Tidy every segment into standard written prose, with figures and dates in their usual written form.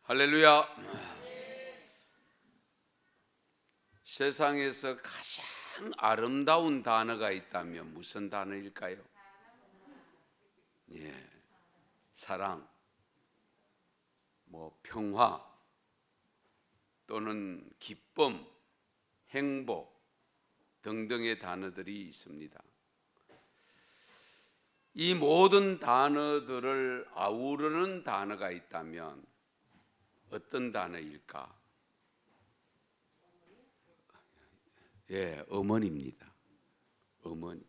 할렐루야. 세상에서 가장 아름다운 단어가 있다면 무슨 단어일까요? 사랑, 평화 또는 기쁨, 행복 등등의 단어들이 있습니다. 이 모든 단어들을 아우르는 단어가 있다면 어떤 단어일까? 어머니입니다. 어머니.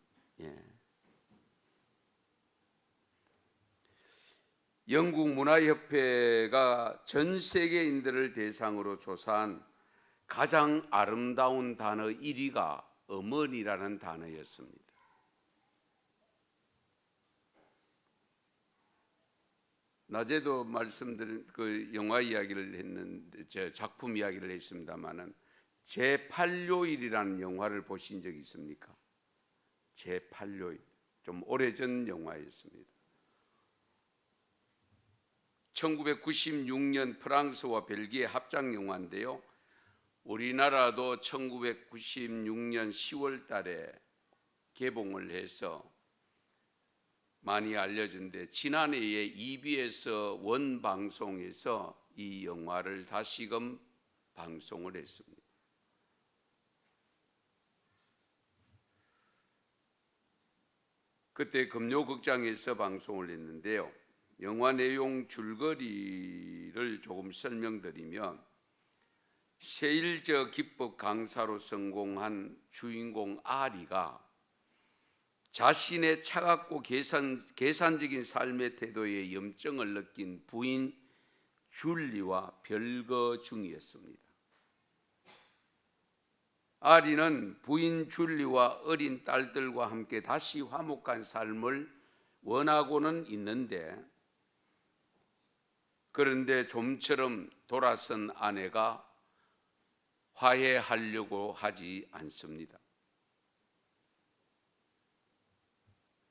영국 문화협회가 전 세계인들을 대상으로 조사한 가장 아름다운 단어 1위가 어머니라는 단어였습니다. 낮에도 말씀드린 그 영화 이야기를 했는데, 제 작품 이야기를 했습니다만은 제8요일이라는 영화를 보신 적 있습니까? 제8요일, 좀 오래전 영화였습니다. 1996년 프랑스와 벨기에 합작 영화인데요, 우리나라도 1996년 10월 달에 개봉을 해서 많이 알려진데, 지난해에 EBS 원 방송에서 이 영화를 다시금 방송을 했습니다. 그때 금요극장에서 방송을 했는데요, 영화 내용 줄거리를 조금 설명드리면, 세일저 기법 강사로 성공한 주인공 아리가 자신의 차갑고 계산적인 삶의 태도에 염증을 느낀 부인 줄리와 별거 중이었습니다. 아리는 부인 줄리와 어린 딸들과 함께 다시 화목한 삶을 원하고는 있는데, 그런데 좀처럼 돌아선 아내가 화해하려고 하지 않습니다.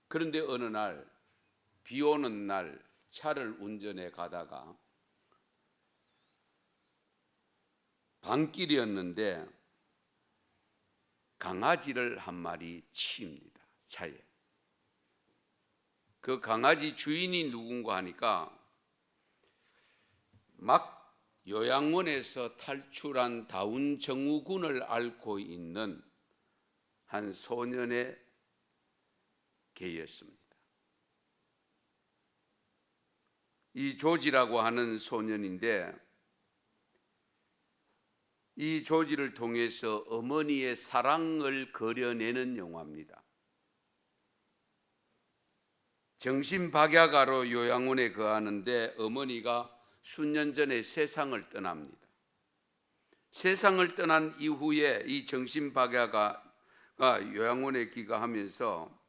그런데 어느 날, 비 오는 날 차를 운전해 가다가 밤길이었는데 강아지를 한 마리 치입니다, 차에. 그 강아지 주인이 누군가 하니까 막 요양원에서 탈출한 다운 정우군을 앓고 있는 한 소년의 개였습니다. 이 조지라고 하는 소년인데, 이 조지를 통해서 어머니의 사랑을 그려내는 영화입니다. 정신박약아로 요양원에 거하는데 어머니가 수년 전에 세상을 떠납니다. 세상을 떠난 이후에 이 정신박약아가 요양원에 귀가하면서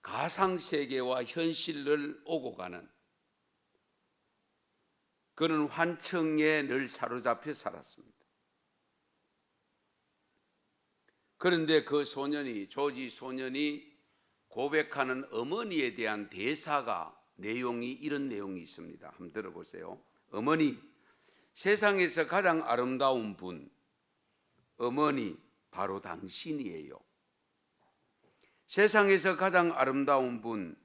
가상세계와 현실을 오고 가는 그런 환청에 늘 사로잡혀 살았습니다. 그런데 그 조지 소년이 고백하는 어머니에 대한 대사가 이런 내용이 있습니다. 한번 들어보세요. 어머니, 세상에서 가장 아름다운 분, 어머니, 바로 당신이에요. 세상에서 가장 아름다운 분,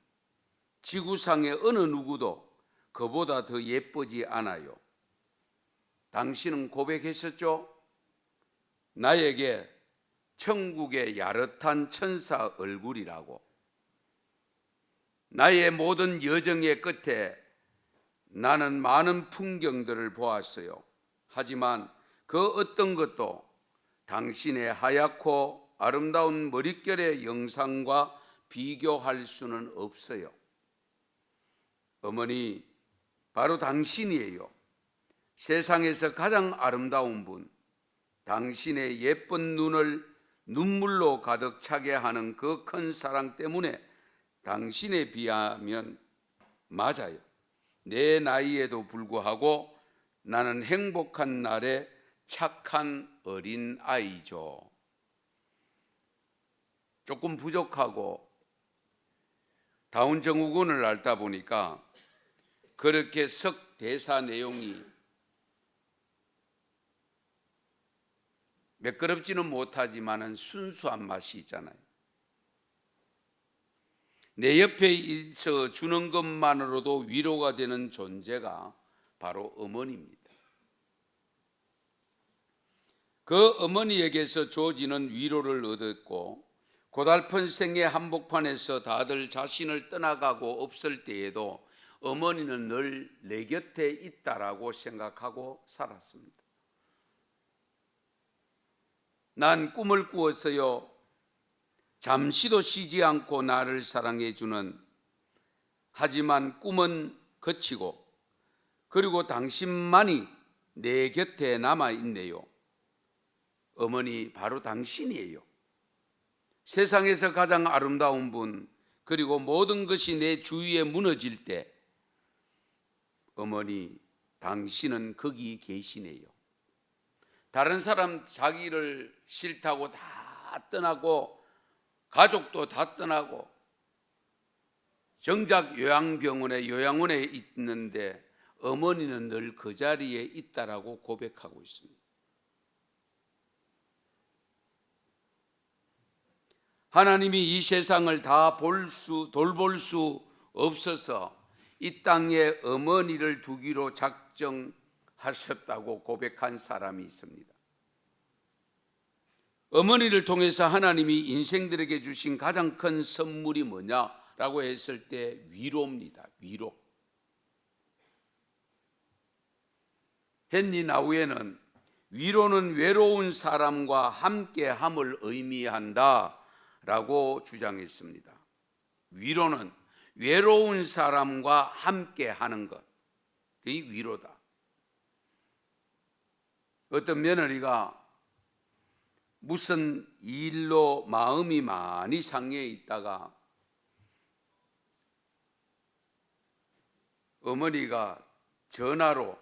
지구상의 어느 누구도 그보다 더 예쁘지 않아요. 당신은 고백했었죠? 나에게 천국의 야릇한 천사 얼굴이라고. 나의 모든 여정의 끝에 나는 많은 풍경들을 보았어요. 하지만 그 어떤 것도 당신의 하얗고 아름다운 머릿결의 영상과 비교할 수는 없어요. 어머니, 바로 당신이에요. 세상에서 가장 아름다운 분, 당신의 예쁜 눈을 눈물로 가득 차게 하는 그 큰 사랑 때문에 당신에 비하면 맞아요. 내 나이에도 불구하고 나는 행복한 날의 착한 어린 아이죠. 조금 부족하고 다운 증후군을 앓다 보니까 그렇게 석 대사 내용이 매끄럽지는 못하지만은 순수한 맛이 있잖아요. 내 옆에 있어 주는 것만으로도 위로가 되는 존재가 바로 어머니입니다. 그 어머니에게서 주어지는 위로를 얻었고, 고달픈 생의 한복판에서 다들 자신을 떠나가고 없을 때에도 어머니는 늘 내 곁에 있다라고 생각하고 살았습니다. 난 꿈을 꾸었어요. 잠시도 쉬지 않고 나를 사랑해 주는, 하지만 꿈은 그치고 그리고 당신만이 내 곁에 남아 있네요. 어머니, 바로 당신이에요. 세상에서 가장 아름다운 분, 그리고 모든 것이 내 주위에 무너질 때 어머니, 당신은 거기 계시네요. 다른 사람 자기를 싫다고 다 떠나고 가족도 다 떠나고 정작 요양원에 있는데 어머니는 늘 그 자리에 있다라고 고백하고 있습니다. 하나님이 이 세상을 다 돌볼 수 없어서 이 땅에 어머니를 두기로 작정하셨다고 고백한 사람이 있습니다. 어머니를 통해서 하나님이 인생들에게 주신 가장 큰 선물이 뭐냐라고 했을 때 위로입니다. 위로. 헨리 나우에는 위로는 외로운 사람과 함께함을 의미한다라고 주장했습니다. 위로는 외로운 사람과 함께하는 것, 그게 위로다. 어떤 며느리가 무슨 일로 마음이 많이 상해 있다가 어머니가 전화로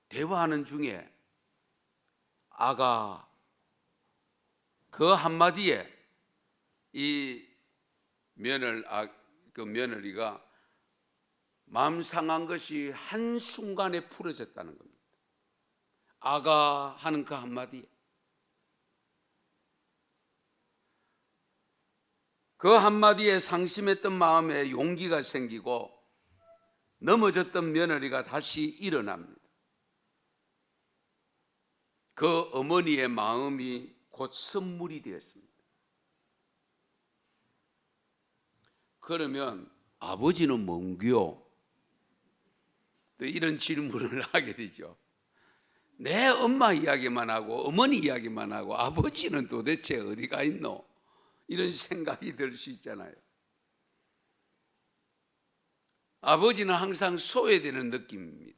대화하는 중에 아가 그 한마디에 이 며느리가 마음 상한 것이 한순간에 풀어졌다는 겁니다. 아가 하는 그 한마디에. 그 한마디에 상심했던 마음에 용기가 생기고 넘어졌던 며느리가 다시 일어납니다. 그 어머니의 마음이 곧 선물이 되었습니다. 그러면 아버지는 뭔겨? 또 이런 질문을 하게 되죠. 내 엄마 이야기만 하고 어머니 이야기만 하고 아버지는 도대체 어디가 있노? 이런 생각이 들 수 있잖아요. 아버지는 항상 소외되는 느낌입니다.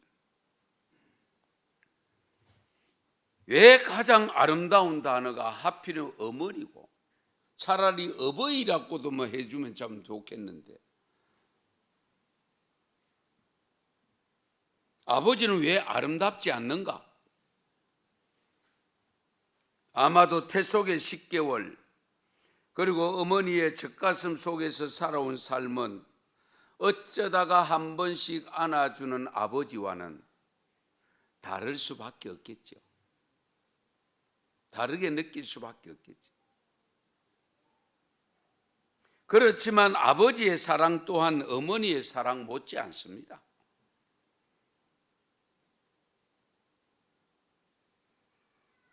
왜 가장 아름다운 단어가 하필은 어머니고, 차라리 어버이라고도 뭐 해주면 참 좋겠는데 아버지는 왜 아름답지 않는가? 아마도 태 속의 10개월 그리고 어머니의 젖가슴 속에서 살아온 삶은 어쩌다가 한 번씩 안아주는 아버지와는 다를 수밖에 없겠죠. 다르게 느낄 수밖에 없겠죠. 그렇지만 아버지의 사랑 또한 어머니의 사랑 못지 않습니다.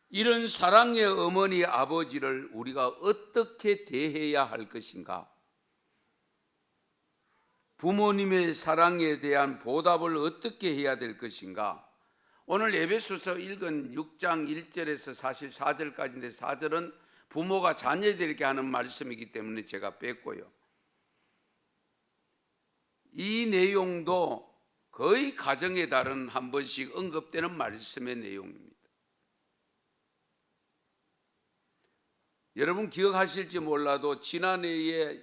이런 사랑의 어머니 아버지를 우리가 어떻게 대해야 할 것인가? 부모님의 사랑에 대한 보답을 어떻게 해야 될 것인가? 오늘 에베소서 읽은 6장 1절에서 사실 4절까지인데 4절은 부모가 자녀들에게 하는 말씀이기 때문에 제가 뺐고요. 이 내용도 거의 가정에 따른 한 번씩 언급되는 말씀의 내용입니다. 여러분 기억하실지 몰라도 지난해에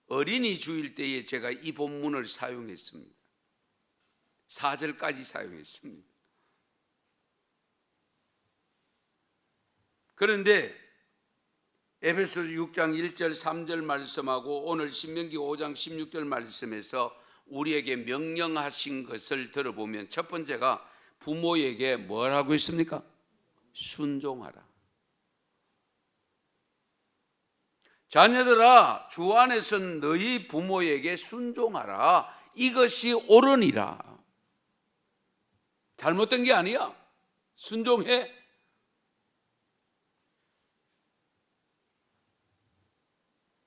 어린이 주일 때에 제가 이 본문을 사용했습니다. 4절까지 사용했습니다. 그런데 에베소서 6장 1절 3절 말씀하고 오늘 신명기 5장 16절 말씀에서 우리에게 명령하신 것을 들어보면 첫 번째가 부모에게 뭐라고 했습니까? 순종하라. 자녀들아, 주 안에서 너희 부모에게 순종하라. 이것이 옳으니라. 잘못된 게 아니야. 순종해.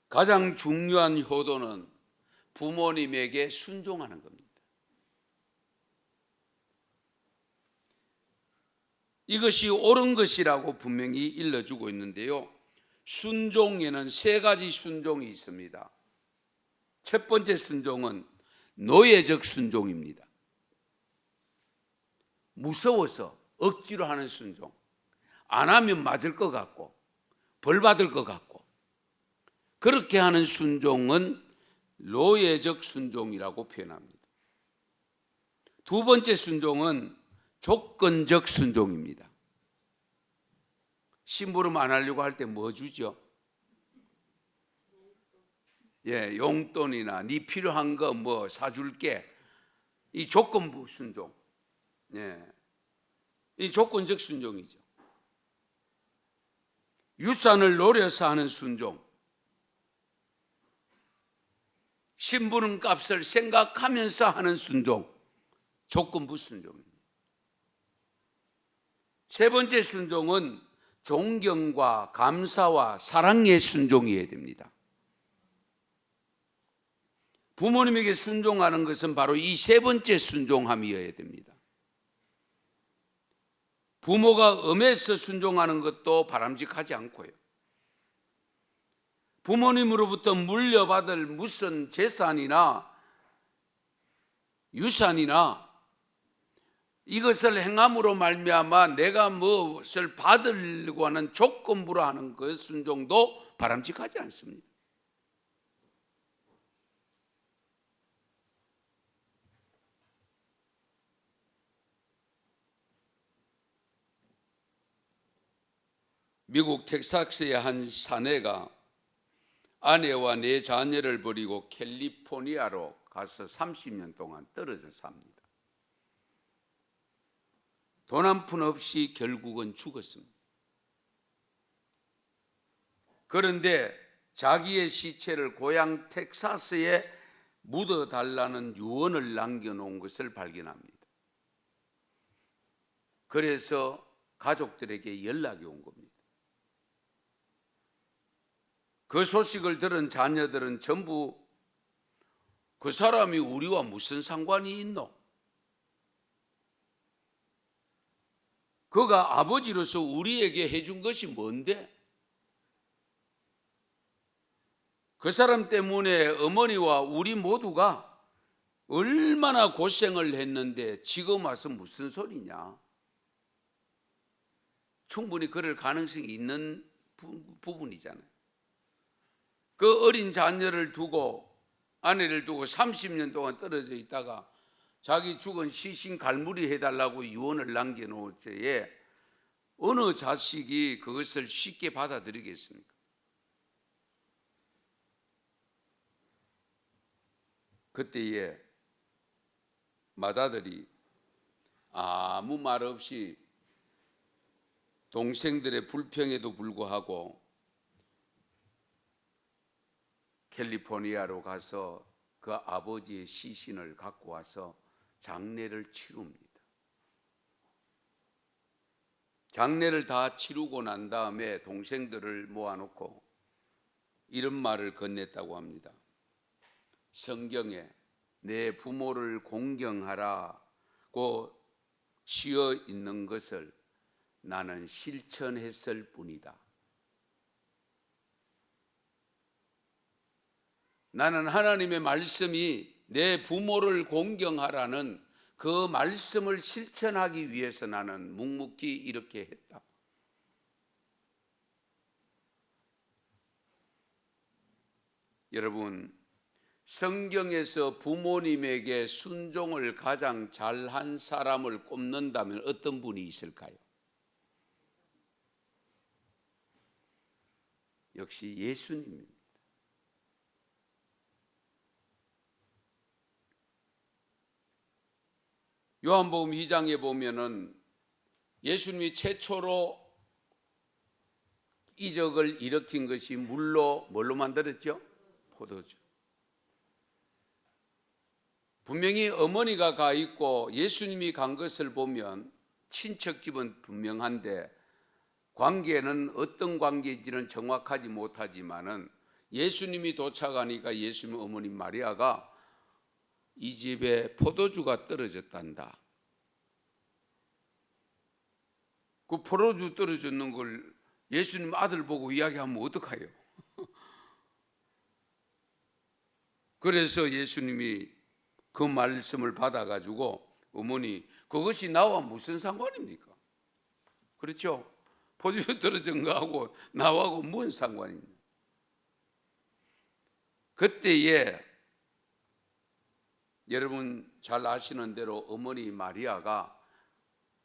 가장 중요한 효도는 부모님에게 순종하는 겁니다. 이것이 옳은 것이라고 분명히 일러주고 있는데요. 순종에는 세 가지 순종이 있습니다. 첫 번째 순종은 노예적 순종입니다. 무서워서 억지로 하는 순종. 안 하면 맞을 것 같고 벌 받을 것 같고 그렇게 하는 순종은 노예적 순종이라고 표현합니다. 두 번째 순종은 조건적 순종입니다. 심부름 안 하려고 할 때 뭐 주죠? 용돈이나 네 필요한 거 뭐 사줄게. 이 조건부 순종. 이 조건적 순종이죠. 유산을 노려서 하는 순종. 심부름 값을 생각하면서 하는 순종. 조건부 순종입니다. 세 번째 순종은 존경과 감사와 사랑의 순종이어야 됩니다. 부모님에게 순종하는 것은 바로 이 세 번째 순종함이어야 됩니다. 부모가 엄해서 순종하는 것도 바람직하지 않고요. 부모님으로부터 물려받을 무슨 재산이나 유산이나 이것을 행함으로 말미암아 내가 무엇을 받으려고 하는 조건부로 하는 그 순종도 바람직하지 않습니다. 미국 텍사스의 한 사내가 아내와 네 자녀를 버리고 캘리포니아로 가서 30년 동안 떨어져 삽니다. 돈 한 푼 없이 결국은 죽었습니다. 그런데 자기의 시체를 고향 텍사스에 묻어달라는 유언을 남겨놓은 것을 발견합니다. 그래서 가족들에게 연락이 온 겁니다. 그 소식을 들은 자녀들은 전부 그 사람이 우리와 무슨 상관이 있노? 그가 아버지로서 우리에게 해준 것이 뭔데? 그 사람 때문에 어머니와 우리 모두가 얼마나 고생을 했는데 지금 와서 무슨 소리냐? 충분히 그럴 가능성이 있는 부분이잖아요. 그 어린 자녀를 두고 아내를 두고 30년 동안 떨어져 있다가 자기 죽은 시신 갈무리 해달라고 유언을 남겨놓을 때에 어느 자식이 그것을 쉽게 받아들이겠습니까? 그때에 맏아들이 아무 말 없이 동생들의 불평에도 불구하고 캘리포니아로 가서 그 아버지의 시신을 갖고 와서 장례를 치릅니다. 장례를 다 치르고 난 다음에 동생들을 모아놓고 이런 말을 건넸다고 합니다. 성경에 내 부모를 공경하라고 쓰여 있는 것을 나는 실천했을 뿐이다. 나는 하나님의 말씀이 내 부모를 공경하라는 그 말씀을 실천하기 위해서 나는 묵묵히 이렇게 했다. 여러분, 성경에서 부모님에게 순종을 가장 잘한 사람을 꼽는다면 어떤 분이 있을까요? 역시 예수님입니다. 요한복음 2장에 보면은 예수님이 최초로 이적을 일으킨 것이 뭘로 만들었죠? 포도주. 분명히 어머니가 가 있고 예수님이 간 것을 보면 친척집은 분명한데 관계는 어떤 관계인지는 정확하지 못하지만은 예수님이 도착하니까 예수님 어머니 마리아가 이 집에 포도주가 떨어졌단다. 그 포도주 떨어졌는 걸 예수님 아들 보고 이야기하면 어떡해요? 그래서 예수님이 그 말씀을 받아가지고 어머니 그것이 나와 무슨 상관입니까? 그렇죠? 포도주 떨어진 거하고 나하고 무슨 상관입니까? 그때에 여러분 잘 아시는 대로 어머니 마리아가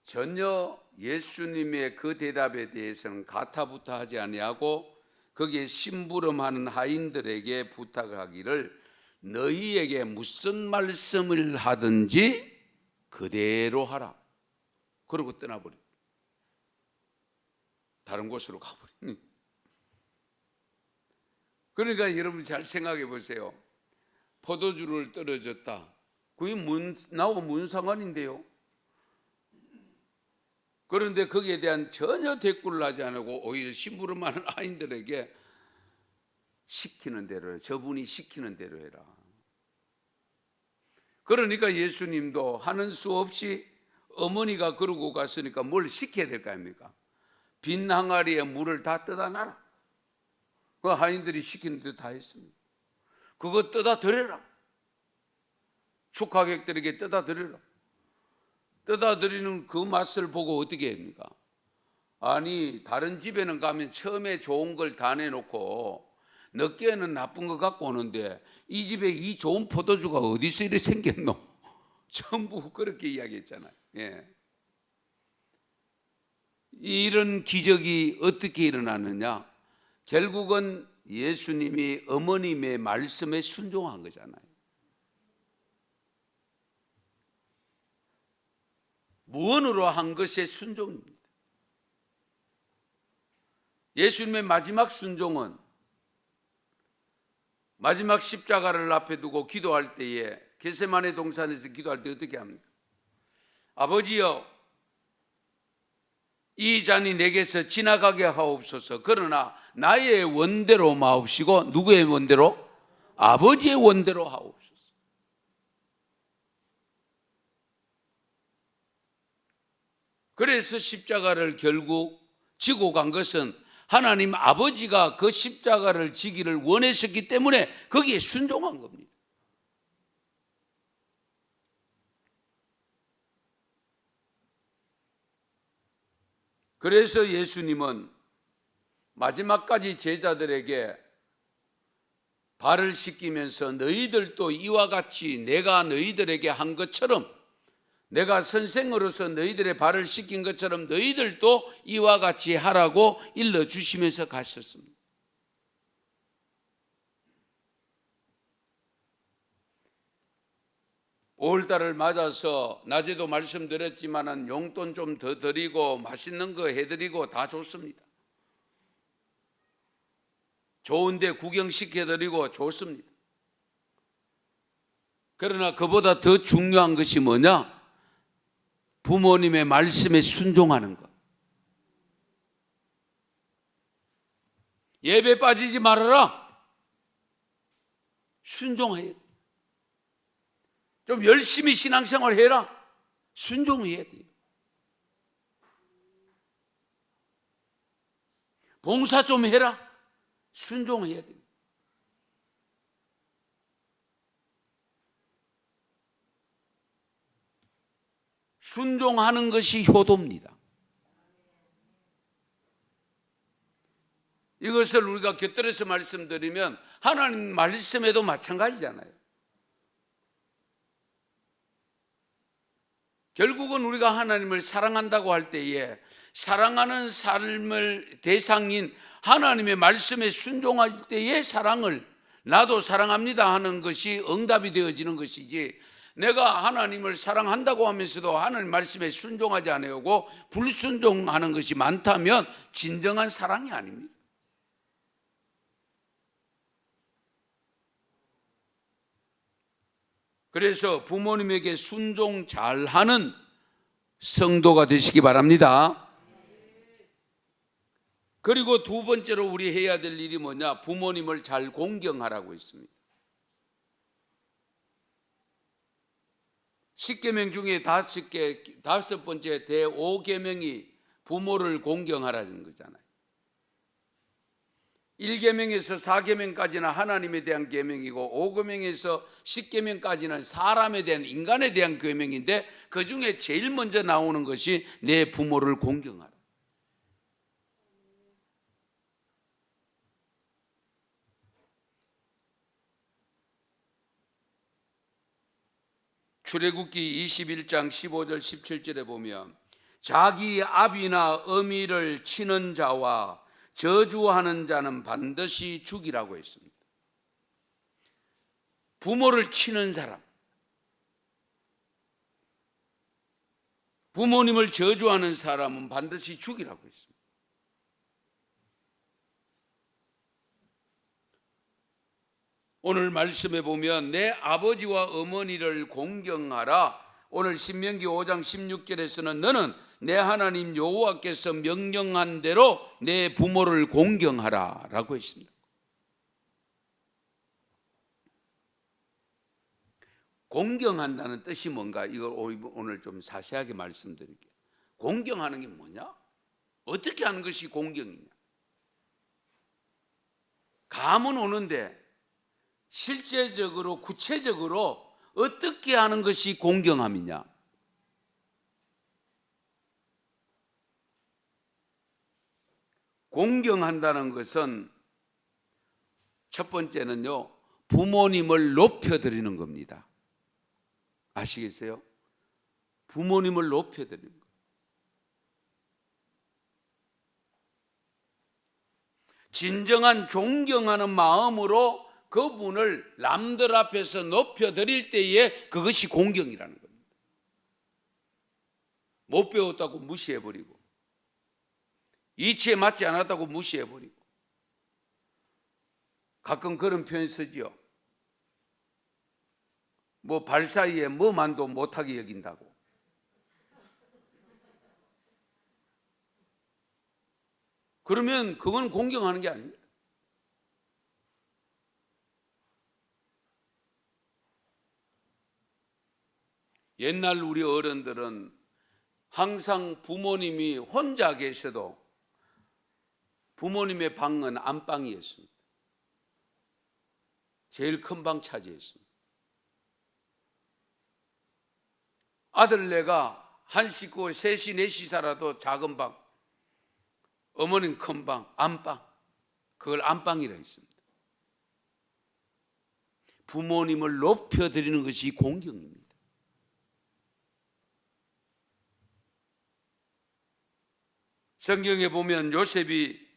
전혀 예수님의 그 대답에 대해서는 가타부타하지 아니하고 거기에 심부름하는 하인들에게 부탁하기를 너희에게 무슨 말씀을 하든지 그대로 하라. 그러고 떠나버립니다. 다른 곳으로 가버립니다. 그러니까 여러분 잘 생각해 보세요. 포도주를 떨어졌다. 그게 나와 무슨 상관인데요? 그런데 거기에 대한 전혀 대꾸를 하지 않고 오히려 심부름하는 아인들에게 시키는 대로 해라. 저분이 시키는 대로 해라. 그러니까 예수님도 하는 수 없이 어머니가 그러고 갔으니까 뭘 시켜야 될 거 아닙니까? 빈 항아리에 물을 다 떠다 놔라. 그 하인들이 시키는 대로 다 했습니다. 그거 떠다 드려라. 축하객들에게 떠다 드려라. 떠다 드리는 그 맛을 보고 어떻게 합니까? 아니 다른 집에는 가면 처음에 좋은 걸 다 내놓고 늦게는 나쁜 거 갖고 오는데 이 집에 이 좋은 포도주가 어디서 이렇게 생겼노? 전부 그렇게 이야기했잖아요. 예. 이런 기적이 어떻게 일어나느냐? 결국은 예수님이 어머님의 말씀에 순종한 거잖아요. 무언으로 한 것의 순종입니다. 예수님의 마지막 순종은 마지막 십자가를 앞에 두고 기도할 때에 겟세마네 동산에서 기도할 때 어떻게 합니까? 아버지여 이 잔이 내게서 지나가게 하옵소서. 그러나 나의 원대로 마옵시고 누구의 원대로? 아버지의 원대로 하옵소서. 그래서 십자가를 결국 지고 간 것은 하나님 아버지가 그 십자가를 지기를 원하셨기 때문에 거기에 순종한 겁니다. 그래서 예수님은 마지막까지 제자들에게 발을 씻기면서 너희들도 이와 같이 내가 너희들에게 한 것처럼 내가 선생으로서 너희들의 발을 씻긴 것처럼 너희들도 이와 같이 하라고 일러주시면서 가셨습니다. 올달을 맞아서 낮에도 말씀드렸지만 용돈 좀 더 드리고 맛있는 거 해드리고 다 좋습니다. 좋은데 구경시켜드리고 좋습니다. 그러나 그보다 더 중요한 것이 뭐냐? 부모님의 말씀에 순종하는 것. 예배 빠지지 말아라. 순종해야 돼. 좀 열심히 신앙생활 해라. 순종해야 돼요. 봉사 좀 해라. 순종해야 돼요. 순종하는 것이 효도입니다. 이것을 우리가 곁들여서 말씀드리면 하나님 말씀에도 마찬가지잖아요. 결국은 우리가 하나님을 사랑한다고 할 때에 사랑하는 삶을 대상인 하나님의 말씀에 순종할 때의 사랑을 나도 사랑합니다 하는 것이 응답이 되어지는 것이지, 내가 하나님을 사랑한다고 하면서도 하나님 말씀에 순종하지 않으려고 불순종하는 것이 많다면 진정한 사랑이 아닙니다. 그래서 부모님에게 순종 잘하는 성도가 되시기 바랍니다. 그리고 두 번째로 우리 해야 될 일이 뭐냐? 부모님을 잘 공경하라고 했습니다. 십계명 중에 다섯 번째 대5계명이 부모를 공경하라는 거잖아요. 1계명에서 4계명까지는 하나님에 대한 계명이고 5계명에서 10계명까지는 사람에 대한, 인간에 대한 계명인데 그 중에 제일 먼저 나오는 것이 내 부모를 공경하라. 출애굽기 21장 15절 17절에 보면 자기 아비나 어미를 치는 자와 저주하는 자는 반드시 죽이라고 했습니다. 부모를 치는 사람, 부모님을 저주하는 사람은 반드시 죽이라고 했습니다. 오늘 말씀에 보면 내 아버지와 어머니를 공경하라. 오늘 신명기 5장 16절에서는 너는 내 하나님 여호와께서 명령한 대로 내 부모를 공경하라 라고 했습니다. 공경한다는 뜻이 뭔가, 이걸 오늘 좀 자세하게 말씀드릴게요. 공경하는 게 뭐냐? 어떻게 하는 것이 공경이냐? 감은 오는데 실제적으로 구체적으로 어떻게 하는 것이 공경함이냐? 공경한다는 것은 첫 번째는요, 부모님을 높여드리는 겁니다. 아시겠어요? 부모님을 높여드리는 것. 진정한 존경하는 마음으로 그분을 남들 앞에서 높여드릴 때에 그것이 공경이라는 겁니다. 못 배웠다고 무시해버리고, 이치에 맞지 않았다고 무시해버리고, 가끔 그런 표현 쓰지요. 뭐 발 사이에 뭐만도 못하게 여긴다고. 그러면 그건 공경하는 게 아닙니다. 옛날 우리 어른들은 항상 부모님이 혼자 계셔도 부모님의 방은 안방이었습니다. 제일 큰 방 차지했습니다. 아들네가 한 식구 셋이 넷이 살아도 작은 방, 어머니는 큰 방, 안방, 그걸 안방이라 했습니다. 부모님을 높여드리는 것이 공경입니다. 성경에 보면 요셉이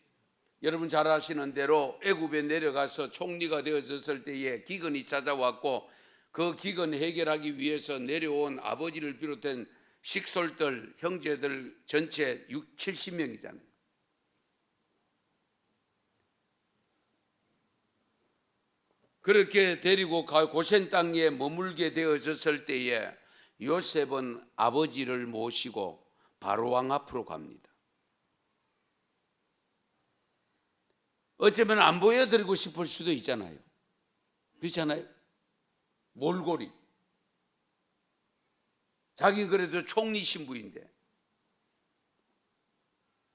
여러분 잘 아시는 대로 애굽에 내려가서 총리가 되어졌을 때에 기근이 찾아왔고, 그 기근 해결하기 위해서 내려온 아버지를 비롯한 식솔들, 형제들 전체 70명이잖아요. 그렇게 데리고 고센 땅에 머물게 되어졌을 때에 요셉은 아버지를 모시고 바로왕 앞으로 갑니다. 어쩌면 안 보여드리고 싶을 수도 있잖아요. 그렇잖아요? 몰골이. 자기 그래도 총리 신부인데.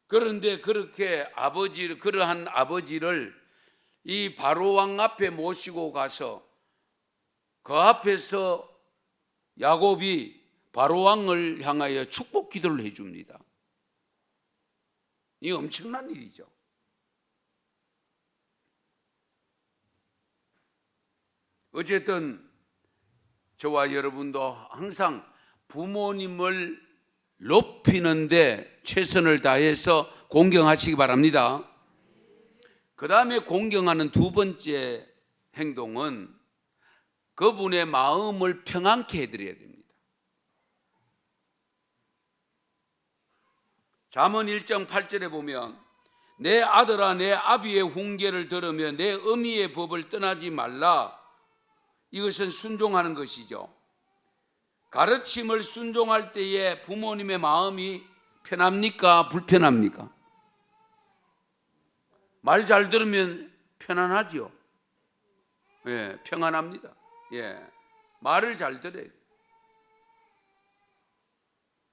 그런데 그렇게 그러한 아버지를 이 바로왕 앞에 모시고 가서 그 앞에서 야곱이 바로왕을 향하여 축복 기도를 해줍니다. 이 엄청난 일이죠. 어쨌든 저와 여러분도 항상 부모님을 높이는데 최선을 다해서 공경하시기 바랍니다. 그 다음에 공경하는 두 번째 행동은 그분의 마음을 평안케 해드려야 됩니다. 잠언 1장 8절에 보면 내 아들아 내 아비의 훈계를 들으며 내 어미의 법을 떠나지 말라. 이것은 순종하는 것이죠. 가르침을 순종할 때에 부모님의 마음이 편합니까? 불편합니까? 말 잘 들으면 편안하죠. 예, 평안합니다. 예, 말을 잘 들어야 돼요.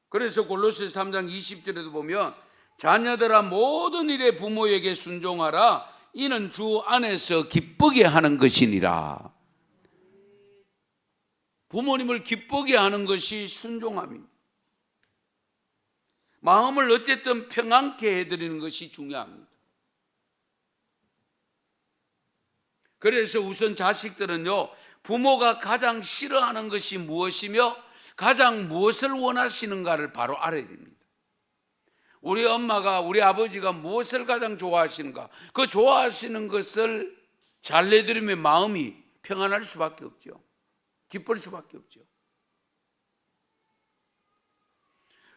그래서 골로새 3장 20절에도 보면 자녀들아 모든 일에 부모에게 순종하라. 이는 주 안에서 기쁘게 하는 것이니라. 부모님을 기쁘게 하는 것이 순종함입니다. 마음을 어쨌든 평안케 해드리는 것이 중요합니다. 그래서 우선 자식들은요, 부모가 가장 싫어하는 것이 무엇이며 가장 무엇을 원하시는가를 바로 알아야 됩니다. 우리 엄마가, 우리 아버지가 무엇을 가장 좋아하시는가, 그 좋아하시는 것을 잘 내드리면 마음이 평안할 수밖에 없죠. 기쁠 수밖에 없죠.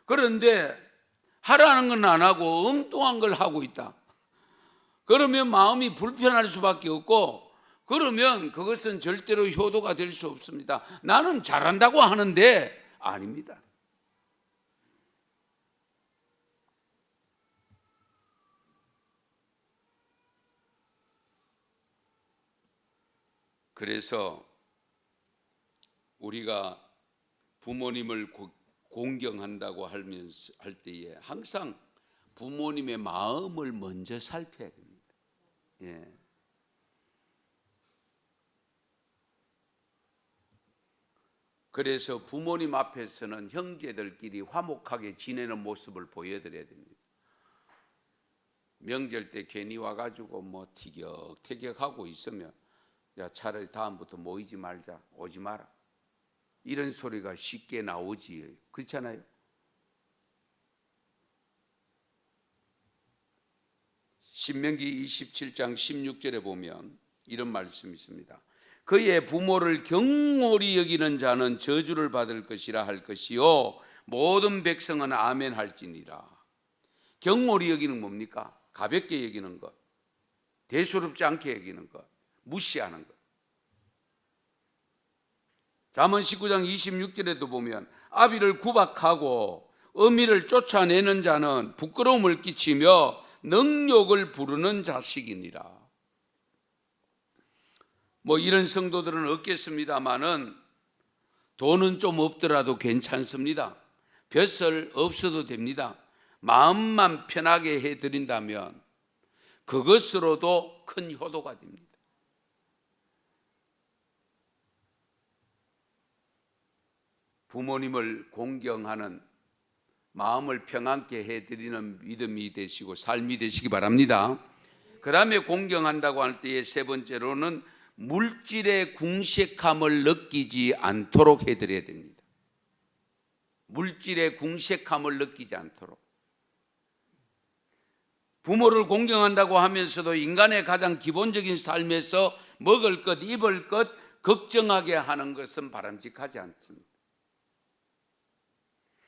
그런데 하라는 건 안 하고 엉뚱한 걸 하고 있다. 그러면 마음이 불편할 수밖에 없고, 그러면 그것은 절대로 효도가 될 수 없습니다. 나는 잘한다고 하는데 아닙니다. 그래서 우리가 부모님을 공경한다고 할 때에 항상 부모님의 마음을 먼저 살펴야 됩니다. 예. 그래서 부모님 앞에서는 형제들끼리 화목하게 지내는 모습을 보여드려야 됩니다. 명절 때 괜히 와가지고 뭐 티격태격하고 있으면 야 차라리 다음부터 모이지 말자, 오지 마라, 이런 소리가 쉽게 나오지. 그렇잖아요. 신명기 27장 16절에 보면 이런 말씀이 있습니다. 그의 부모를 경홀히 여기는 자는 저주를 받을 것이라 할 것이요 모든 백성은 아멘 할지니라. 경홀히 여기는 뭡니까? 가볍게 여기는 것, 대수롭지 않게 여기는 것, 무시하는 것. 잠언 19장 26절에도 보면 아비를 구박하고 어미를 쫓아내는 자는 부끄러움을 끼치며 능욕을 부르는 자식이니라. 뭐 이런 성도들은 없겠습니다마는 돈은 좀 없더라도 괜찮습니다. 벼슬 없어도 됩니다. 마음만 편하게 해드린다면 그것으로도 큰 효도가 됩니다. 부모님을 공경하는 마음을 평안케 해드리는 믿음이 되시고 삶이 되시기 바랍니다. 그 다음에 공경한다고 할 때의 세 번째로는 물질의 궁색함을 느끼지 않도록 해드려야 됩니다. 물질의 궁색함을 느끼지 않도록. 부모를 공경한다고 하면서도 인간의 가장 기본적인 삶에서 먹을 것, 입을 것 걱정하게 하는 것은 바람직하지 않습니다.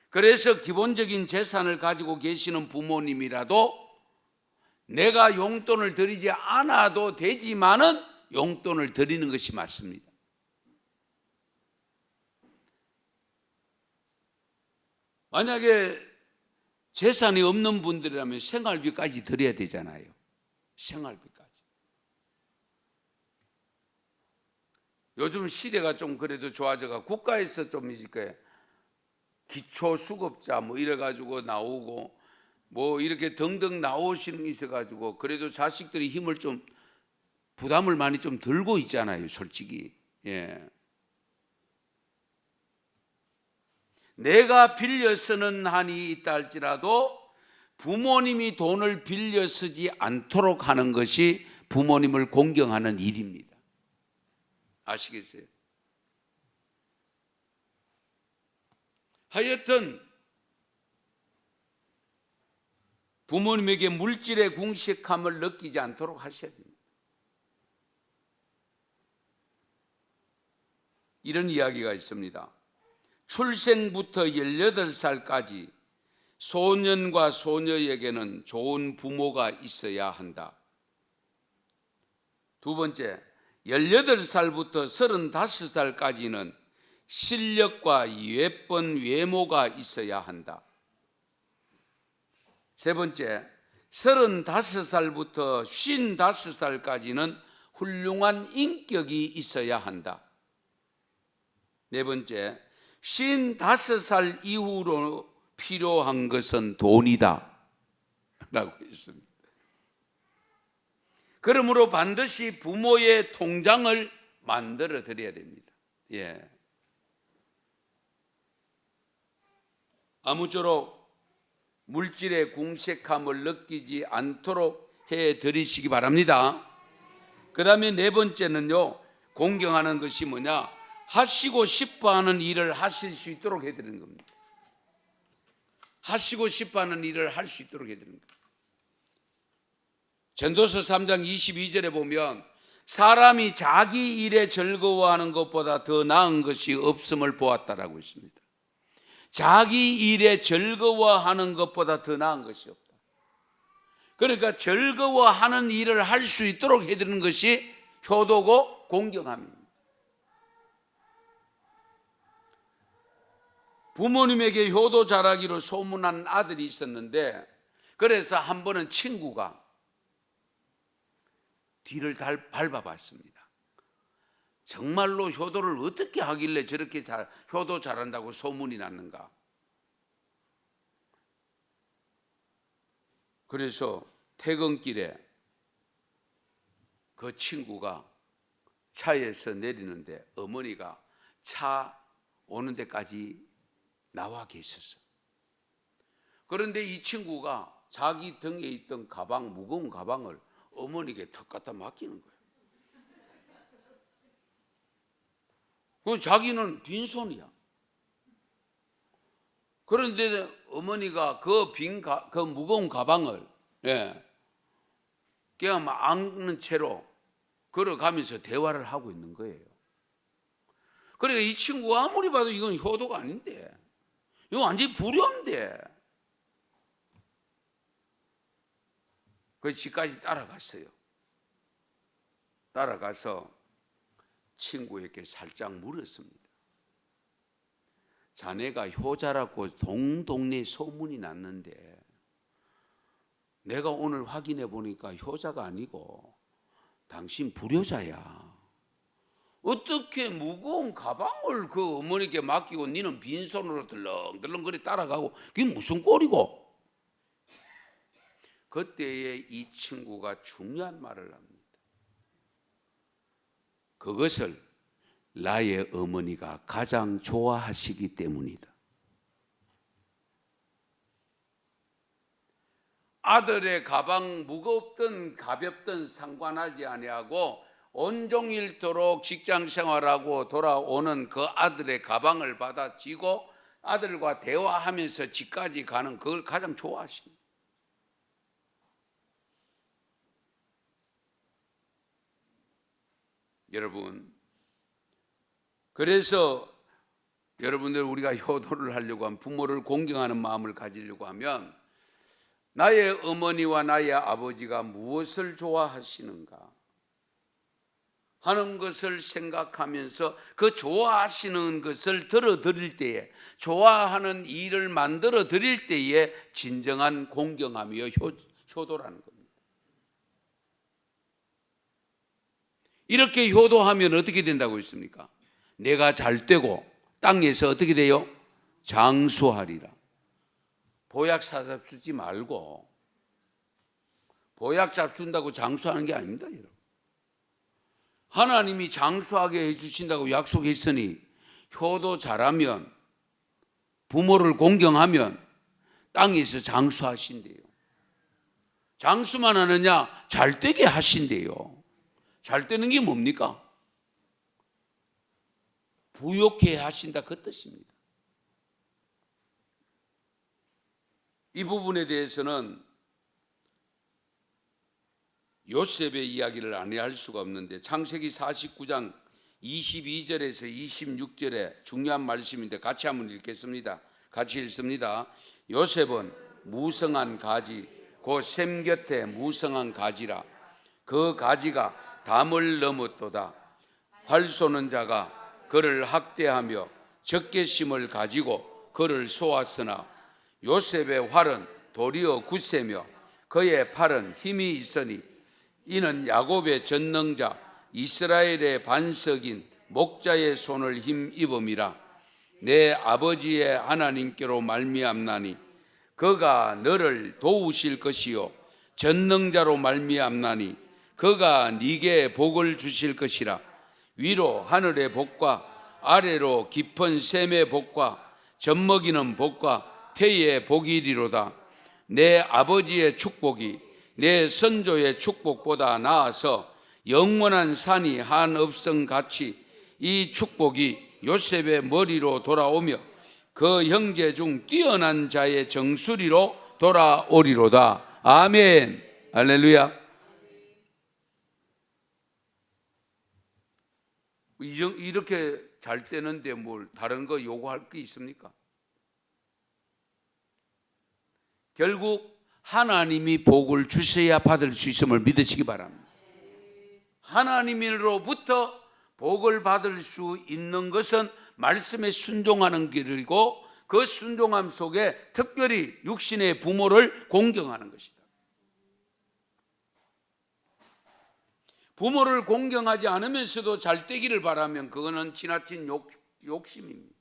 그래서 기본적인 재산을 가지고 계시는 부모님이라도 내가 용돈을 드리지 않아도 되지만은 용돈을 드리는 것이 맞습니다. 만약에 재산이 없는 분들이라면 생활비까지 드려야 되잖아요. 생활비까지. 요즘 시대가 좀 그래도 좋아져가 국가에서 좀 이렇게 기초수급자 뭐 이래가지고 나오고 뭐 이렇게 등등 나오시는 게 있어가지고 그래도 자식들이 힘을 좀 부담을 많이 좀 들고 있잖아요, 솔직히. 예. 내가 빌려 쓰는 한이 있다 할지라도 부모님이 돈을 빌려 쓰지 않도록 하는 것이 부모님을 공경하는 일입니다. 아시겠어요? 하여튼 부모님에게 물질의 궁색함을 느끼지 않도록 하셔야 됩니다. 이런 이야기가 있습니다. 출생부터 18살까지 소년과 소녀에게는 좋은 부모가 있어야 한다. 두 번째, 18살부터 35살까지는 실력과 예쁜 외모가 있어야 한다. 세 번째, 35살부터 55살까지는 훌륭한 인격이 있어야 한다. 네 번째, 55살 이후로 필요한 것은 돈이다 라고 했습니다. 그러므로 반드시 부모의 통장을 만들어 드려야 됩니다. 예. 아무쪼록 물질의 궁색함을 느끼지 않도록 해 드리시기 바랍니다. 그 다음에 네 번째는요, 공경하는 것이 뭐냐? 하시고 싶어 하는 일을 하실 수 있도록 해드리는 겁니다. 하시고 싶어 하는 일을 할 수 있도록 해드리는 겁니다. 전도서 3장 22절에 보면 사람이 자기 일에 즐거워하는 것보다 더 나은 것이 없음을 보았다라고 있습니다. 자기 일에 즐거워하는 것보다 더 나은 것이 없다. 그러니까 즐거워하는 일을 할 수 있도록 해드리는 것이 효도고 공경함입니다. 부모님에게 효도 잘하기로 소문난 아들이 있었는데, 그래서 한 번은 친구가 뒤를 밟아봤습니다. 정말로 효도를 어떻게 하길래 저렇게 효도 잘한다고 소문이 났는가? 그래서 퇴근길에 그 친구가 차에서 내리는데 어머니가 차 오는 데까지 나와 계셨어요. 그런데 이 친구가 자기 등에 있던 가방, 무거운 가방을 어머니에게 턱 갖다 맡기는 거예요. 그럼 자기는 빈손이야. 그런데 어머니가 그 무거운 가방을 그냥 막 안는 채로 걸어가면서 대화를 하고 있는 거예요. 그러니까 이 친구가 아무리 봐도 이건 효도가 아닌데, 이거 완전히 불효인데, 그 집까지 따라갔어요. 따라가서 친구에게 살짝 물었습니다. 자네가 효자라고 동동네 소문이 났는데 내가 오늘 확인해 보니까 효자가 아니고 당신 불효자야. 어떻게 무거운 가방을 그 어머니께 맡기고 니는 빈손으로 덜렁덜렁거리 따라가고, 그게 무슨 꼴이고? 그때에 이 친구가 중요한 말을 합니다. 그것을 나의 어머니가 가장 좋아하시기 때문이다. 아들의 가방 무겁든 가볍든 상관하지 아니하고 온종일토록 직장 생활하고 돌아오는 그 아들의 가방을 받아 쥐고 아들과 대화하면서 집까지 가는 그걸 가장 좋아하신다. 여러분, 그래서 여러분들, 우리가 효도를 하려고 하면, 부모를 공경하는 마음을 가지려고 하면 나의 어머니와 나의 아버지가 무엇을 좋아하시는가 하는 것을 생각하면서 그 좋아하시는 것을 들어드릴 때에, 좋아하는 일을 만들어 드릴 때에 진정한 공경함이요 효도라는 겁니다. 이렇게 효도하면 어떻게 된다고 했습니까? 내가 잘 되고 땅에서 어떻게 돼요? 장수하리라. 보약 사잡수지 말고, 보약 잡순다고 장수하는 게 아닙니다, 여러분. 하나님이 장수하게 해주신다고 약속했으니 효도 잘하면, 부모를 공경하면 땅에서 장수하신대요. 장수만 하느냐? 잘 되게 하신대요. 잘 되는 게 뭡니까? 부욕해 하신다, 그 뜻입니다. 이 부분에 대해서는 요셉의 이야기를 안 할 수가 없는데 창세기 49장 22절에서 26절에 중요한 말씀인데 같이 한번 읽겠습니다. 같이 읽습니다. 요셉은 무성한 가지 곧 샘 곁에 무성한 가지라. 그 가지가 담을 넘었도다. 활 쏘는 자가 그를 학대하며 적개심을 가지고 그를 쏘았으나 요셉의 활은 도리어 굳세며 그의 팔은 힘이 있으니 이는 야곱의 전능자 이스라엘의 반석인 목자의 손을 힘입음이라. 내 아버지의 하나님께로 말미암나니 그가 너를 도우실 것이요 전능자로 말미암나니 그가 네게 복을 주실 것이라. 위로 하늘의 복과 아래로 깊은 샘의 복과 젖먹이는 복과 태의 복이리로다. 내 아버지의 축복이 내 선조의 축복보다 나아서 영원한 산이 한읍성 같이 이 축복이 요셉의 머리로 돌아오며 그 형제 중 뛰어난 자의 정수리로 돌아오리로다. 아멘. 할렐루야. 이렇게 잘 되는데 뭘 다른 거 요구할 게 있습니까? 결국 하나님이 복을 주셔야 받을 수 있음을 믿으시기 바랍니다. 하나님으로부터 복을 받을 수 있는 것은 말씀에 순종하는 길이고 그 순종함 속에 특별히 육신의 부모를 공경하는 것이다. 부모를 공경하지 않으면서도 잘 되기를 바라면 그거는 지나친 욕심입니다.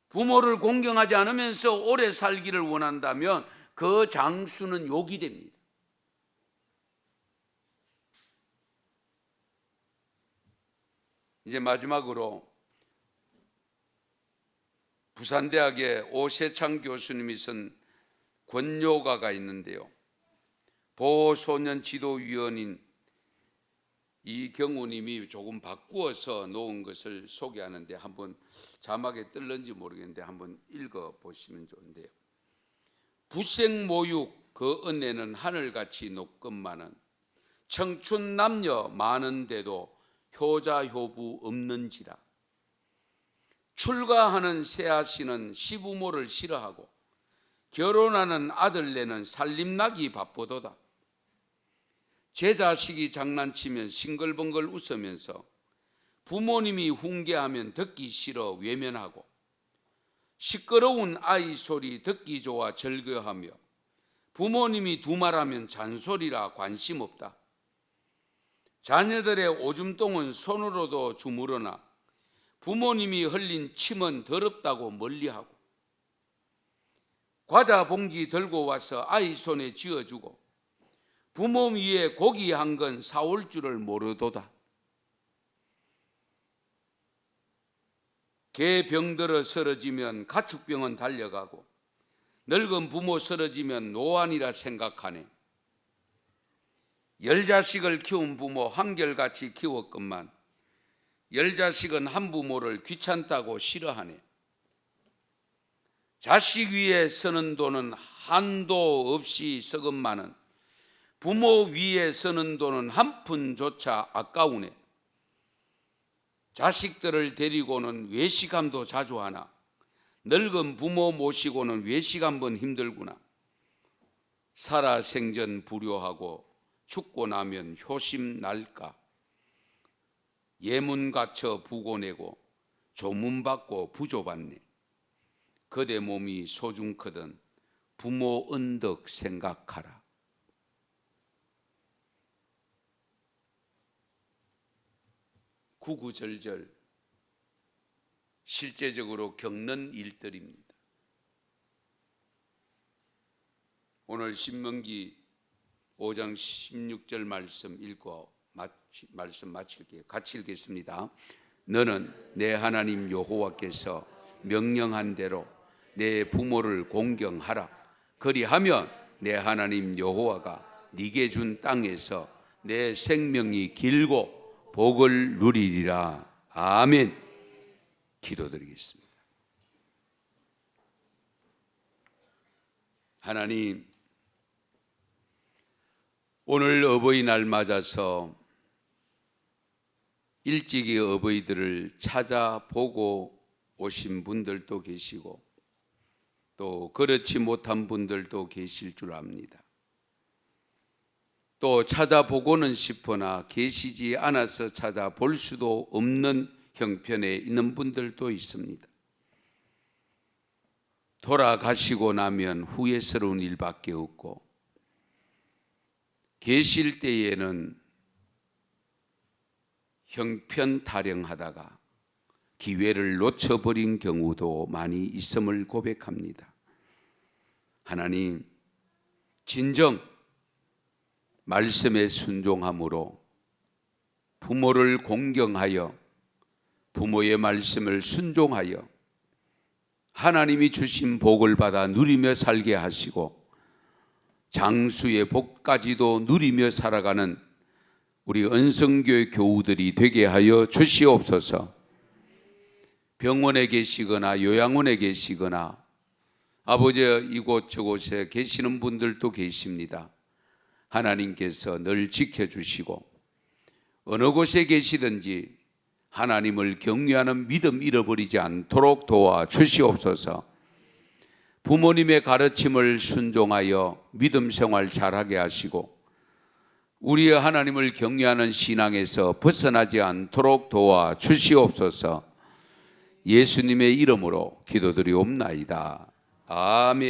부모를 공경하지 않으면서 오래 살기를 원한다면 그 장수는 욕이 됩니다. 이제 마지막으로 부산대학의 오세창 교수님이 쓴 권요가가 있는데요. 보호소년 지도위원인 이경우님이 조금 바꾸어서 놓은 것을 소개하는데 한번 자막에 뜰는지 모르겠는데 한번 읽어보시면 좋은데요. 부생모육 그 은혜는 하늘같이 높건만은 청춘 남녀 많은데도 효자 효부 없는지라. 출가하는 새아씨는 시부모를 싫어하고 결혼하는 아들네는 살림나기 바쁘도다. 제 자식이 장난치면 싱글벙글 웃으면서 부모님이 훈계하면 듣기 싫어 외면하고 시끄러운 아이 소리 듣기 좋아 절거하며 부모님이 두말하면 잔소리라 관심 없다. 자녀들의 오줌똥은 손으로도 주무르나 부모님이 흘린 침은 더럽다고 멀리하고 과자 봉지 들고 와서 아이 손에 쥐어주고 부모 위에 고기 한 건 사올 줄을 모르도다. 개 병들어 쓰러지면 가축병은 달려가고 늙은 부모 쓰러지면 노안이라 생각하네. 10자식을 키운 부모 한결같이 키웠건만 10자식은 한 부모를 귀찮다고 싫어하네. 자식 위에 쓰는 돈은 한도 없이 썩은만은 부모 위에 쓰는 돈은 한 푼조차 아까우네. 자식들을 데리고는 외식함도 자주 하나 늙은 부모 모시고는 외식 한번 힘들구나. 살아생전 불효하고 죽고 나면 효심 날까. 예문 갖춰 부고 내고 조문 받고 부조 받네. 그대 몸이 소중거든 부모 은덕 생각하라. 구구절절 실제적으로 겪는 일들입니다. 오늘 신명기 5장 16절 말씀 읽고 말씀 마칠게요. 같이 읽겠습니다. 너는 내 하나님 여호와께서 명령한 대로 내 부모를 공경하라. 그리하면 내 하나님 여호와가 네게 준 땅에서 내 생명이 길고 복을 누리리라. 아멘. 기도드리겠습니다. 하나님, 오늘 어버이날 맞아서 일찍이 어버이들을 찾아보고 오신 분들도 계시고 또 그렇지 못한 분들도 계실 줄 압니다. 또 찾아보고는 싶으나 계시지 않아서 찾아볼 수도 없는 형편에 있는 분들도 있습니다. 돌아가시고 나면 후회스러운 일밖에 없고 계실 때에는 형편 타령하다가 기회를 놓쳐버린 경우도 많이 있음을 고백합니다. 하나님, 진정 말씀에 순종함으로 부모를 공경하여 부모의 말씀을 순종하여 하나님이 주신 복을 받아 누리며 살게 하시고 장수의 복까지도 누리며 살아가는 우리 은성교회 교우들이 되게 하여 주시옵소서. 병원에 계시거나 요양원에 계시거나 아버지 이곳저곳에 계시는 분들도 계십니다. 하나님께서 늘 지켜주시고 어느 곳에 계시든지 하나님을 경외하는 믿음 잃어버리지 않도록 도와주시옵소서. 부모님의 가르침을 순종하여 믿음 생활 잘하게 하시고 우리의 하나님을 경외하는 신앙에서 벗어나지 않도록 도와주시옵소서. 예수님의 이름으로 기도드리옵나이다. 아멘.